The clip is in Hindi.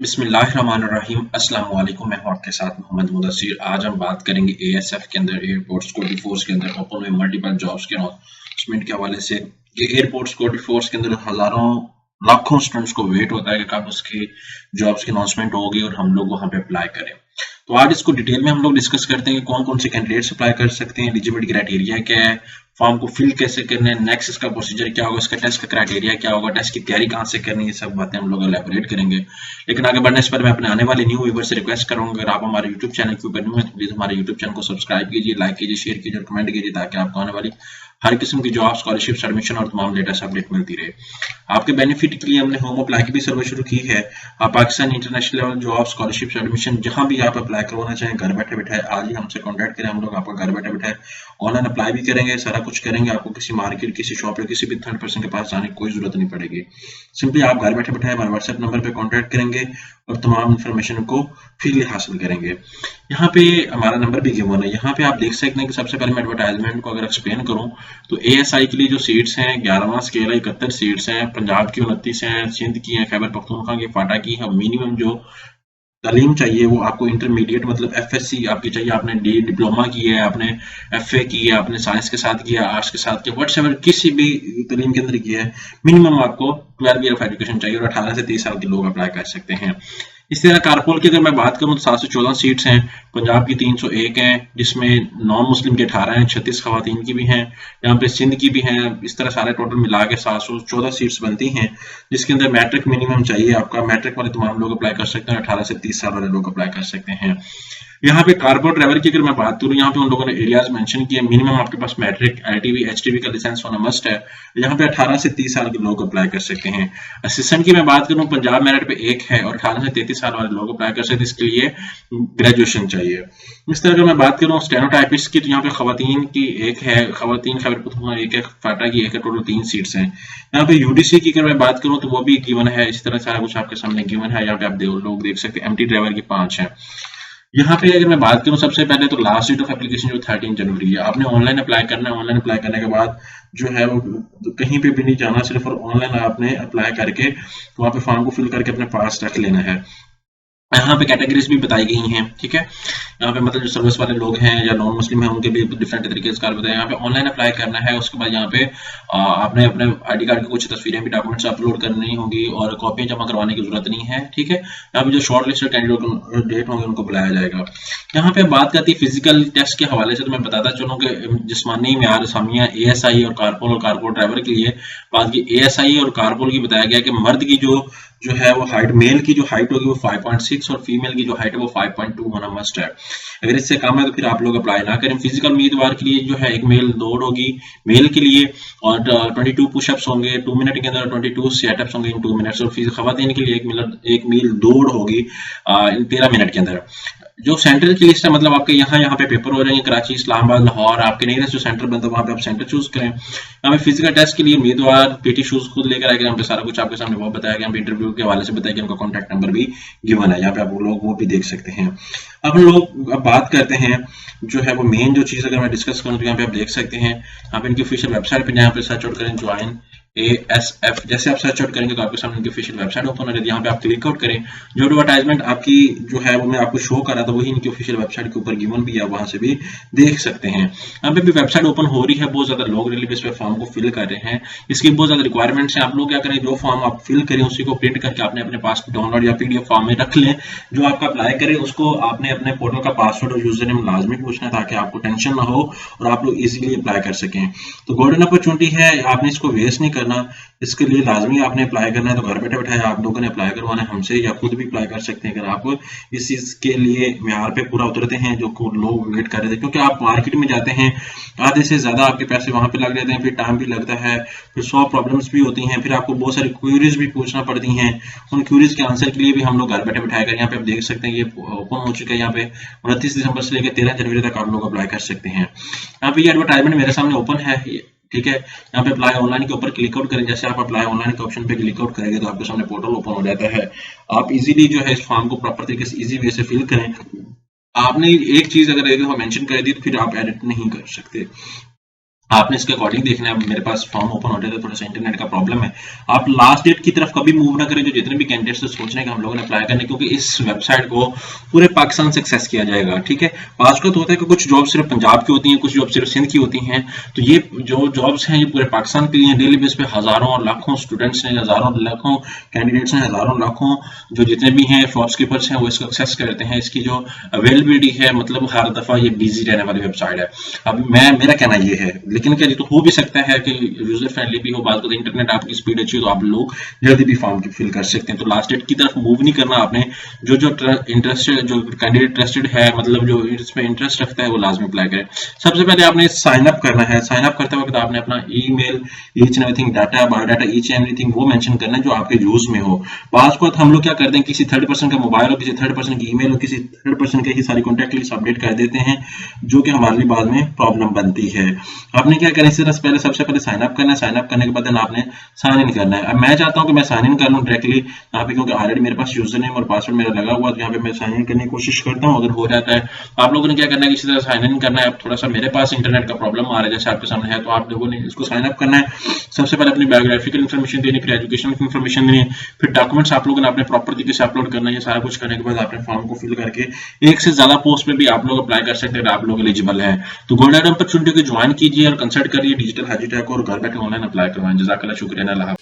बिस्मिल्लाहिर्रहमानिर्रहीम। अस्सलाम वालेकुम। मैं हूं आपके साथ मोहम्मद मुदस्सिर। आज हम बात करेंगे एएसएफ के अंदर एयरपोर्ट सिक्योरिटी फोर्स के अंदर ओपन हुए मल्टीपल जॉब्स के अनाउंसमेंट के हवाले से। ये एयरपोर्ट सिक्योरिटी फोर्स के अंदर हजारों लाखों स्टूडेंट्स को वेट होता है कि कब उसकी जॉब्स की अनाउंसमेंट होगी और हम लोग वहां पे अप्लाई करें। तो आज इसको डिटेल में हम लोग डिस्कस करते हैं कि कौन कौन से कैंडिडेट्स अप्लाई कर सकते हैं, एलिजिबिलिटी क्राइटेरिया क्या है, फॉर्म को फिल कैसे करना है, नेक्स्ट इसका प्रोसीजर क्या होगा, इसका टेस्ट का क्राइटेरिया क्या होगा, टेस्ट की तैयारी कहाँ से करनी है, सब बातें हम लोग एलैबोरेट करेंगे। लेकिन आगे बढ़ने से पहले मैं अपने आने वाले न्यू व्यूअर से रिक्वेस्ट करूंगा, अगर आप हमारे यूट्यूब चैनल के ऊपर न्यू है तो प्लीज हमारे यूट्यूब चैनल को सब्सक्राइब कीजिए, लाइक कीजिए, शेयर कीजिए और कमेंट कीजिए ताकि आपको आने वाली हर किस्म की जॉब, स्कॉलरशिप, एडमिशन और तमाम लेटेस्ट अपडेट मिलती रहे। आपके बेनिफिट के लिए हमने होम अप्लाई की भी सर्विस शुरू की है। आप Pakistan international level job, scholarship, admission जहां भी आप अप्लाई करवाना चाहें घर बैठे बैठे आज ही हमसे कॉन्टैक्ट करें। हम लोग आपको घर बैठे बैठे ऑनलाइन अप्लाई भी करेंगे, सारा कुछ करेंगे। आपको किसी मार्केट, किसी शॉप या किसी भी थर्ड पर्सन के पास जाने की कोई जरूरत नहीं पड़ेगी। सिंपली आप घर बैठे बैठे हमारे व्हाट्सएप नंबर पे कॉन्टैक्ट करेंगे और तमाम इन्फॉर्मेशन को फ्रीली हासिल करेंगे। यहाँ पे हमारा नंबर भी गिवन है। यहाँ पे आप देख सकते हैं कि सबसे पहले मैं एडवर्टाइजमेंट को अगर एक्सप्लेन करूँ तो एएसआई के लिए जो सीट्स हैं 11वां स्केल है, 71 सीट्स हैं। पंजाब की 29 हैं, सिंध की हैं, खैबर पख्तूनख्वा की, फाटा की है। मिनिमम जो तालीम चाहिए वो आपको इंटरमीडिएट मतलब एफएससी आपकी चाहिए। आपने डिप्लोमा की है, आपने एफए की है, आपने साइंस के साथ किया, आर्ट्स के साथ किया, व्हाटएवर किसी भी तालीम के अंदर किया है। मिनिमम आपको 12 ईयर ऑफ एजुकेशन चाहिए और 18 से 30 साल के लोग अप्लाई कर सकते हैं। इस तरह कारपोल की अगर मैं बात करूं तो 714 सीट्स हैं। पंजाब की 301 हैं जिसमें नॉन मुस्लिम के 18 हैं, 36 खवातीन की भी हैं, यहाँ पे सिंध की भी हैं। इस तरह सारे टोटल मिला के 714 सीट्स बनती हैं जिसके अंदर मैट्रिक मिनिमम चाहिए। आपका मैट्रिक वाले तमाम लोग अप्लाई कर सकते हैं, 18 से 30 साल वाले लोग अप्लाई कर सकते हैं। यहाँ पे कारपोरेट ड्राइवर की अगर मैं बात करूँ, यहाँ पे उन लोगों ने एरियाज मेंशन किए। मिनिमम आपके पास मैट्रिक, आईटीवी, एचटीवी का लाइसेंस होना मस्ट है। यहाँ पे 18 से 30 साल के लोग अप्लाई कर सकते हैं। असिस्टेंट की मैं बात करूँ, पंजाब मेरिट पे एक है और 18 से 33 साल वाले लोग अप्लाई कर सकते हैं। इसके लिए ग्रेजुएशन चाहिए। इस तरह अगर मैं बात करूँ स्टेनोटाइपिस्ट की तो यहाँ पे खवातीन की एक है, खवातीन खैबर पख्तूनख्वा एक है, फाटा की एक है, टोटल 3 सीट्स हैं। यहाँ पे यूडीसी की अगर मैं बात करूँ तो वो भी गिवन है। इस तरह सारा कुछ आपके सामने गिवन है। यहाँ पे आप लोग देख सकते हैं एमटी ड्राइवर की 5 है। यहाँ पे अगर मैं बात करूँ सबसे पहले तो लास्ट डेट ऑफ एप्लीकेशन जो 13 जनवरी है। आपने ऑनलाइन अप्लाई करना है। ऑनलाइन अप्लाई करने के बाद जो है वो कहीं पे भी नहीं जाना, सिर्फ और ऑनलाइन आपने अप्लाई करके वहाँ पे फॉर्म को फिल करके अपने पास रख लेना है। यहाँ पे कैटेगरीज भी बताई गई हैं, ठीक है। यहाँ पे मतलब जो सर्विस वाले लोग हैं या नॉन मुस्लिम हैं उनके लिए डिफरेंट तरीके से कार्ड बताया। यहाँ पे ऑनलाइन अप्लाई करना है। उसके बाद यहाँ पे आपने अपने आईडी कार्ड की कुछ तस्वीरें भी, डॉक्यूमेंट्स अपलोड करनी होंगी और कॉपियां जमा करवाने की जरूरत नहीं है, ठीक है। यहाँ पे जो शॉर्ट लिस्टेड कैंडिडेट होंगे उनको बुलाया जाएगा। यहाँ पे बात करती है फिजिकल टेस्ट के हवाले से, तो मैं बताता चलूँ कि जिस्मानी मेयार असामियाँ एएसआई और कारपोल ड्राइवर के लिए बात की। एएसआई और कारपोल की बताया गया कि मर्द की जो है वो हाइट, मेल की जो हाइट होगी वो 5.6 और फीमेल की जो हाइट है वो 5.2 होना मस्ट है। अगर इससे कम है तो फिर आप लोग अप्लाई ना करें। फिजिकल उम्मीदवार के लिए जो है एक मेल दौड़ होगी मेल के लिए और 22 पुशअप्स होंगे 2 मिनट के अंदर, 22 सेटअप्स होंगे इन 2 मिनट्स और खवातीन के लिए एक मील दौड़ होगी 13 मिनट के अंदर। जो सेंटर की लिस्ट है मतलब आपके यहाँ पे पेपर हो जाएंगे कराची, इस्लामाबाद, लाहौर। आपके नियरेस्ट जो सेंटर बनता है वहाँ पे आप सेंटर चूज करें। यहाँ पे फिजिकल टेस्ट के लिए उम्मीदवार पीटी शूज खुद लेकर आएगा। यहाँ पे सारा कुछ आपके सामने वो बताया गया। इंटरव्यू के हवाले से बताया गया, उनका कॉन्टैक्ट नंबर भी गिवन है। यहाँ पे आप लोग वो भी देख सकते हैं। अब हम लोग अब बात करते हैं जो है वो मेन जो चीज अगर मैं डिस्कस करूँ तो यहाँ पे आप देख सकते हैं। यहाँ पे इनकी ऑफिशियल वेबसाइट पे यहाँ पे सर्च आउट करें ज्वाइन एएसएफ। जैसे आप सर्च आउट करेंगे तो आपके सामने इनकी ऑफिशियल वेबसाइट ओपन हो जाती है। यहाँ पे आप क्लिक आउट करें। जो एडवर्टाइजमेंट आपकी जो है वो मैं आपको शो कर रहा था वही इनकी ऑफिशियल वेबसाइट के ऊपर गिवन भी है, वहां से भी देख सकते हैं। यहाँ पे भी वेबसाइट ओपन हो रही है। बहुत ज्यादा लोग रिलीव इस पे फॉर्म को फिल कर रहे हैं। इसकी बहुत ज्यादा रिक्वायरमेंट्स हैं। आप लोग क्या करें, जो फॉर्म आप फिल करें उसी को प्रिंट करके आपने अपने पास डाउनलोड या पीडीएफ फॉर्म में रख लें। जो आपका अप्लाई करें उसको आपने अपने पोर्टल का पासवर्ड और यूजर नेम लाजमी पूछना है ताकि आपको टेंशन ना हो और आप लोग इजीली अप्लाई कर सकें। तो गोल्डन अपॉर्चुनिटी है, आपने इसको वेस्ट नहीं करना। इसके लिए लाजमी आपने अप्लाई करना है। तो घर बैठे बैठे आप लोगों ने अप्लाई करवाना है हमसे या खुद भी अप्लाई कर सकते हैं अगर आप इस चीज के लिए म्यार पे पूरा उतरते हैं जो लोग वेट कर रहे थे। क्योंकि आप मार्केट में जाते हैं आधे से ज्यादा आपके पैसे वहां पे लग जाते हैं, फिर टाइम भी लगता है, फिर 100 प्रॉब्लम्स भी होती हैं, फिर आपको बहुत सारी क्वेरीज भी पूछना पड़ती हैं। उन क्वेरीज के आंसर के लिए भी हम लोग घर बैठे बैठाए कर यहाँ पे आप देख सकते हैं ये ओपन हो चुका है। यहाँ पे 29 दिसंबर से लेकर 13 जनवरी तक आप लोग अप्लाई कर सकते हैं। यहाँ पे ये एडवर्टाइजमेंट मेरे सामने ओपन है, ठीक है। यहाँ पे अप्लाई ऑनलाइन के ऊपर क्लिक आउट करें। जैसे आप अप्लाई ऑनलाइन के ऑप्शन पे क्लिक आउट करेंगे तो आपके सामने पोर्टल ओपन हो जाता है। आप इजीली जो है इस फॉर्म को प्रॉपर तरीके से इजी वे से फिल करें। आपने एक चीज अगर मेंशन कर दी तो फिर आप एडिट नहीं कर सकते। आपने इसके अकॉर्डिंग देखना है। मेरे पास फॉर्म ओपन होते थे, थोड़ा सा इंटरनेट का प्रॉब्लम है। आप लास्ट डेट की तरफ कभी मूव ना करें, जो जितने भी कैंडिडेट्स सोच रहे हैं कि हम लोगों ने अप्लाई करने, क्योंकि इस वेबसाइट को पूरे पाकिस्तान से एक्सेस किया जाएगा, ठीक है। आजकल तो होता है कि कुछ जॉब सिर्फ पंजाब की होती हैं, कुछ जॉब सिर्फ सिंध की होती हैं, तो ये जो जॉब्स हैं ये पूरे पाकिस्तान के लिए डेली बेस पे हजारों और लाखों स्टूडेंट्स ने, हजारों लाखों कैंडिडेट्स हैं, हजारों लाखों जो जितने भी हैं जॉब कीपर्स हैं वो इसको एक्सेस करते हैं। इसकी जो अवेलेबिलिटी है, मतलब हर दफा ये बिजी रहने वाली वेबसाइट है। अब मेरा कहना ये है, लेकिन क्या तो हो भी सकता है कि यूजर फ्रेंडली भी हो, बात को इंटरनेट आपकी स्पीड अच्छी हो तो आप लोग जल्दी भी फॉर्म फिल कर सकते हैं। तो लास्ट डेट की तरफ मूव नहीं करना आपने। जो जो इंटरेस्टेड, जो कैंडिडेट इंटरेस्टेड है, मतलब जो इसमें इंटरेस्ट रखता है, वो लाजमी अप्लाई करें। सबसे पहले आपने साइन अप करना है। साइन अप करते वक्त आपने अपना email, each and everything, data, biodata, each and everything वो मेंशन करना है जो आपके यूज में हो। पास को हम लोग क्या करते हैं, किसी थर्ड पर्सन का मोबाइल हो, किसी थर्ड पर्सन की ईमेल हो, किसी थर्ड पर्सन के ही सारी कॉन्टैक्ट लिस्ट अपडेट कर देते हैं, जो कि हमारे लिए बाद में प्रॉब्लम बनती है। आपने क्या करना है, पहले सबसे पहले साइन अप करना है। साइन अप करने के बाद आपने साइन इन करना है। अब मैं चाहता हूं कि मैं साइन इन कर लूं डायरेक्टली यहाँ पे, क्योंकि ऑलरेडी मेरे पास यूजर नेम और पासवर्ड मेरा लगा हुआ है, तो यहाँ पे मैं साइन इन करने की कोशिश करता हूं। अगर हो जाता है आप लोगों ने क्या करना है, किसी तरह साइन इन करना है। अब थोड़ा सा मेरे पास इंटरनेट का प्रॉब्लम आ रहा है जैसे आपके सामने है, तो आप लोगों ने इसको साइन अप करना है। सबसे पहले अपनी बायोग्राफिकल इन्फॉर्मेशन देनी, फिर एजुकेशनल इन्फॉर्मेशन देनी, फिर डॉक्यूमेंट्स आप लोगों ने अपने प्रॉपर तरीके से अपलोड करना है। ये सारा कुछ करने के बाद आपने फॉर्म को फिल करके एक से ज्यादा पोस्ट में भी आप लोग अप्लाई कर सकते हैं, आप लोग एलिजिबल है। तो गोल्डन अपॉर्चुनिटी को ज्वाइन कीजिए और कंसल्ट करिए डिजिटल हाजी टैग को, और घर बैठे ऑनलाइन अप्लाई करवाएं। जज़ाकल्लाह, शुक्रिया, अल्लाह हाफ़िज़।